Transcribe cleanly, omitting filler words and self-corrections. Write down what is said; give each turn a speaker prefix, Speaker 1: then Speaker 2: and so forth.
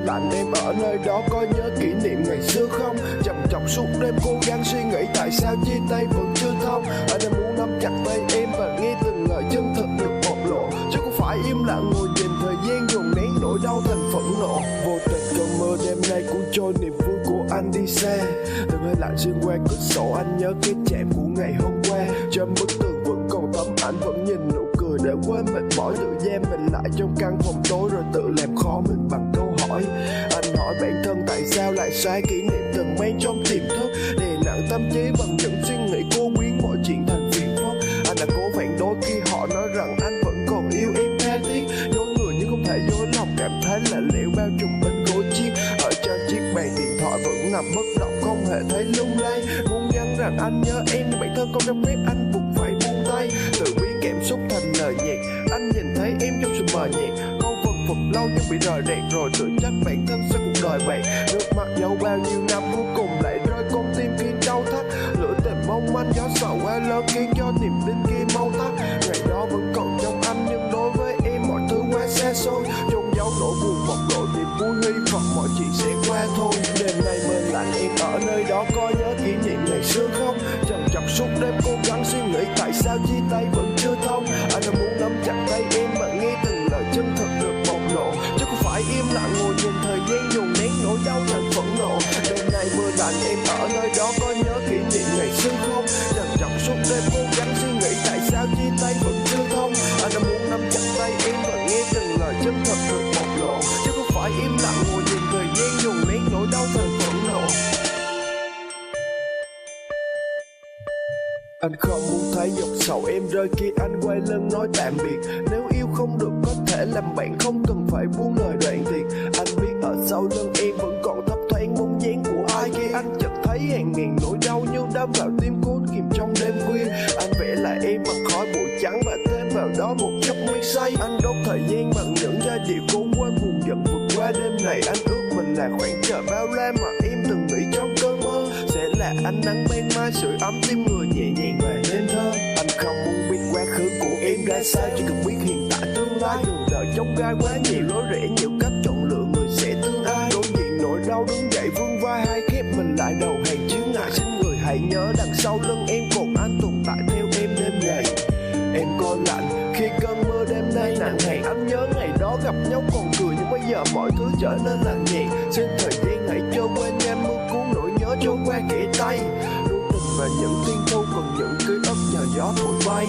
Speaker 1: lạnh em ở nơi đó có nhớ kỷ niệm ngày xưa không? Chậm chọc suốt đêm cố gắng suy nghĩ tại sao chia tay vẫn chưa thông. Anh đang muốn nắm chặt tay em và nghe từng lời chân thật được bộc lộ, chứ không phải im lặng ngồi nhìn thời gian dồn nén nỗi đau thành phẫn nộ. Vô tình cơn mơ đêm nay cuốn trôi niềm vui của anh đi xa, từng hơi lạnh xuyên qua cửa sổ anh nhớ cái chạm của ngày hôm qua. Trên bức tường vẫn còn tấm ảnh, vẫn nhìn nụ cười để quên mệt mỏi, tự giam mình lại trong căn phòng tối rồi tự làm khó mình bằng câu hỏi. Anh hỏi bản thân tại sao lại xóa kỷ niệm từng mang trong tiềm thức, đè nặng tâm trí bằng những suy nghĩ cố biến mọi chuyện thành phiền phức. Anh đã cố phản đối khi họ nói rằng anh vẫn còn yêu em tha thiết, dối người nhưng không thể dối lòng, cảm thấy là liệu bao trùm bên gối chiếc. Ở trên chiếc bàn điện thoại vẫn nằm bất động không hề thấy lung lay, muốn nhắn rằng anh nhớ em nhưng bản thân không cho phép anh buộc phải buông tay. Tự biến cảm xúc thành lời nhạc, anh nhìn thấy em trong sự mờ nhạt, câu vật vật lâu nhưng bị rời rạc rồi tự trách bản thân sau cuộc đời bạn. Nước mắt dẫu bao nhiêu năm cuối cùng lại rơi con tim khiến đau thắt, lửa tình mong manh gió sợ quá lớn khiến cho niềm tin kia mau tắt. Ngày đó vẫn còn trong anh nhưng đối với em mọi thứ quá xa xôi, chôn giấu nỗi buồn bộc lộ niềm vui, hy vọng mọi chuyện sẽ qua thôi. Đêm nay mơ lạnh em ở nơi đó có nhớ kỷ niệm ngày xưa không? Trằn trọc suốt đêm cố gắng suy nghĩ tại sao chia tay vẫn chưa thông. Anh đã muốn nắm chặt tay em và nghe từng lời chân thật được bộc lộ, chứ không phải im lặng ngồi nhìn thời gian dồn nén nỗi đau thành phẫn nộ. Đêm nay mưa lạnh em ở nơi đó có nhớ kỷ niệm ngày xưa không? Trằn trọc suốt đêm cố gắng suy nghĩ tại sao chia tay vẫn chưa thông. Anh đã muốn nắm chặt tay em và nghe từng lời chân thật được bộc lộ, chứ không phải im lặng ngồi nhìn thời gian dồn nén nỗi đau thành phẫn nộ. Anh không muốn thấy giọt sầu em rơi khi anh quay lưng nói tạm biệt. Nếu yêu không được có thể làm bạn, không cần phải buông lời đoạn tuyệt. Anh biết ở sau lưng em vẫn còn thấp thoáng bóng dáng của ai khi anh chợt thấy hàng ngàn nỗi đau như đâm vào tim cốt kìm trong đêm khuya. Anh vẽ lại em bằng khói bụi trắng và thêm vào đó một chút men say. Anh đốt thời gian bằng những giai điệu cố quên buồn giận vượt qua đêm này. Anh ước mình là khoảng trời bao la mà em từng nghĩ trong cơn mơ sẽ là ánh nắng ban mai sưởi ấm tim người nhẹ nhàng về đêm thơ. Anh không muốn biết quá khứ của em ra sao, chỉ cần biết hiện tại tương lai. Đường đời trông gai quá nhiều lối rẽ, nhiều cách chọn lựa người sẽ thương ai. Đối diện nỗi đau đứng dậy vươn vai, hai khép mình lại đầu hàng chướng ngại. Xin người hãy nhớ đằng sau lưng em còn anh tồn tại theo em đêm ngày. Em có lạnh khi cơn mưa đêm nay nặng hạt, anh nhớ ngày đó gặp nhau còn cười nhưng bây giờ mọi thứ trở nên lạnh nhạt. Xin thời gian hãy trôi qua nhanh, mưa cuốn nỗi nhớ trôi qua kẽ tay. Đôi tình và những thiên thu còn những ký ức nhờ gió thổi bay.